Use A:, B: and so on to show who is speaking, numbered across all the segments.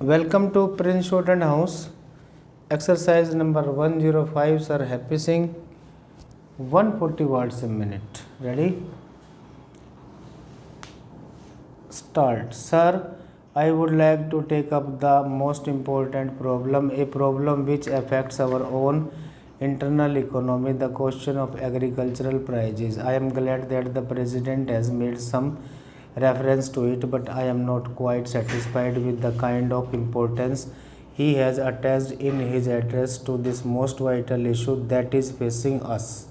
A: Welcome to Prince Shorten House. Exercise number 105, Sir Happy Singh. 140 words a minute. Ready? Start. Sir, I would like to take up the most important problem, a problem which affects our own internal economy, the question of agricultural prices. I am glad that the President has made some reference to it, but I am not quite satisfied with the kind of importance he has attached in his address to this most vital issue that is facing us.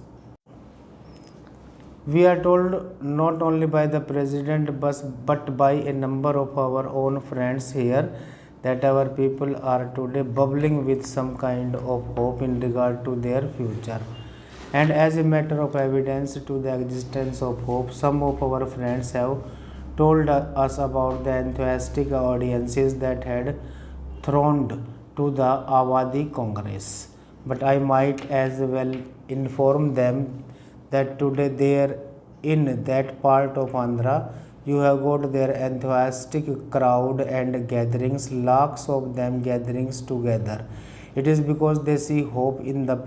A: We are told not only by the President but by a number of our own friends here that our people are today bubbling with some kind of hope in regard to their future. And as a matter of evidence to the existence of hope, some of our friends have told us about the enthusiastic audiences that had thronged to the Awadi Congress. But I might as well inform them that today there in that part of Andhra you have got their enthusiastic crowd and gatherings, lakhs of them gatherings together. It is because they see hope in the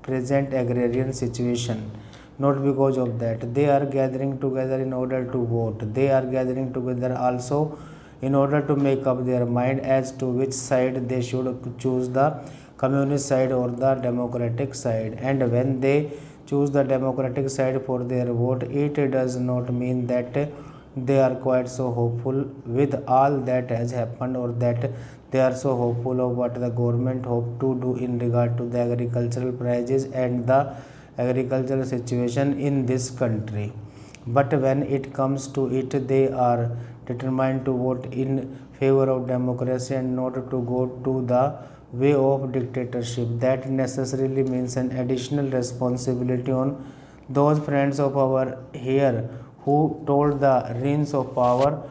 A: present agrarian situation. Not because of that. They are gathering together in order to vote. They are gathering together also in order to make up their mind as to which side they should choose, the communist side or the democratic side. And when they choose the democratic side for their vote, it does not mean that they are quite so hopeful with all that has happened, or that they are so hopeful of what the government hope to do in regard to the agricultural prices and the agricultural situation in this country. But when it comes to it, they are determined to vote in favor of democracy and not to go to the way of dictatorship. That necessarily means an additional responsibility on those friends of our here who told the reins of power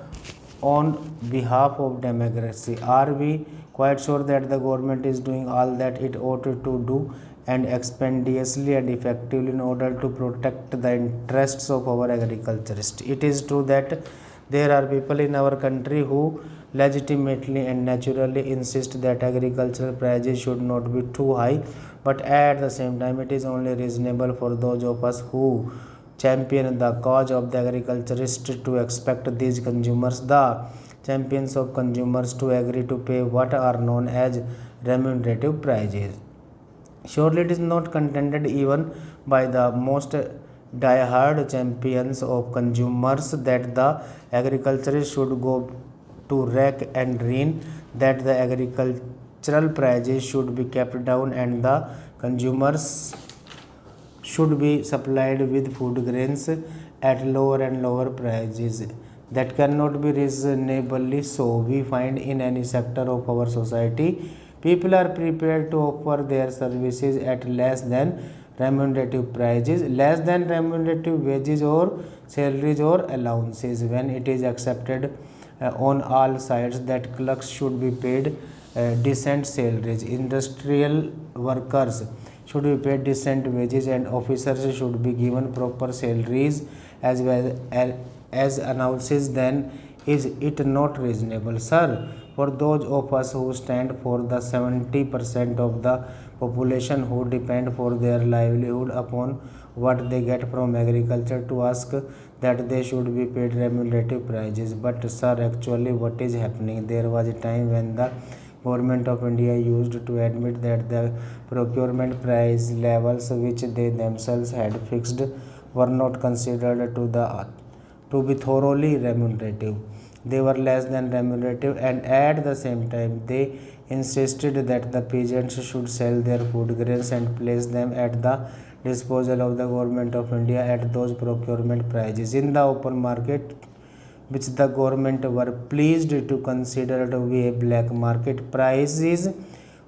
A: on behalf of democracy. Are we quite sure that the government is doing all that it ought to do and expeditiously and effectively in order to protect the interests of our agriculturists? It is true that there are people in our country who legitimately and naturally insist that agricultural prices should not be too high, but at the same time it is only reasonable for those of us who champion the cause of the agriculturist to expect these consumers, the champions of consumers, to agree to pay what are known as remunerative prices. Surely it is not contended even by the most die-hard champions of consumers that the agriculturists should go to rack and ruin, that the agricultural prices should be kept down and the consumers should be supplied with food grains at lower and lower prices. That cannot be reasonably so. We find in any sector of our society, people are prepared to offer their services at less than remunerative prices, less than remunerative wages or salaries or allowances. When it is accepted on all sides that clerks should be paid decent salaries, industrial workers should be paid decent wages, and officers should be given proper salaries as well as announces, then is it not reasonable, sir, for those of us who stand for the 70% of the population who depend for their livelihood upon what they get from agriculture, to ask that they should be paid remunerative prices? But sir, actually what is happening? There was a time when the Government of India used to admit that the procurement price levels which they themselves had fixed were not considered to be thoroughly remunerative. They were less than remunerative, and at the same time they insisted that the peasants should sell their food grains and place them at the disposal of the Government of India at those procurement prices in the open market, which the government were pleased to consider to be a black market. Prices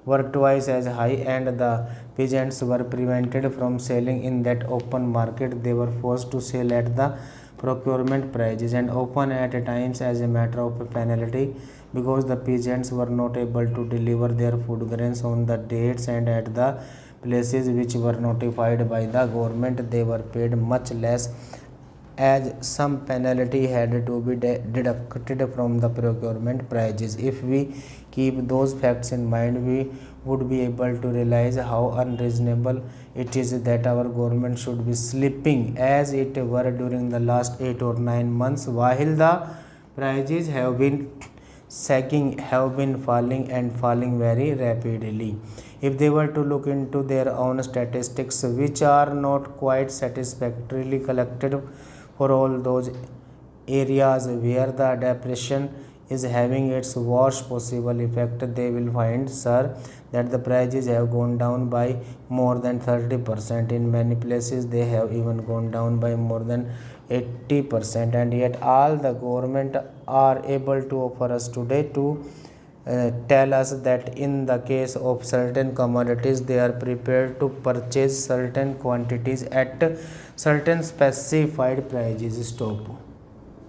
A: were twice as high, and the peasants were prevented from selling in that open market. They were forced to sell at the procurement prices, and often at times as a matter of penalty, because the peasants were not able to deliver their food grains on the dates and at the places which were notified by the government. They were paid much less as some penalty had to be deducted from the procurement prices. If we keep those facts in mind, we would be able to realize how unreasonable it is that our government should be slipping as it were during the last 8 or 9 months while the prices have been falling and falling very rapidly. If they were to look into their own statistics, which are not quite satisfactorily collected for all those areas where the depression is having its worst possible effect, they will find, sir, that the prices have gone down by more than 30%. In many places, they have even gone down by more than 80%, and yet all the government are able to offer us today to tell us that in the case of certain commodities they are prepared to purchase certain quantities at certain specified prices. Stop.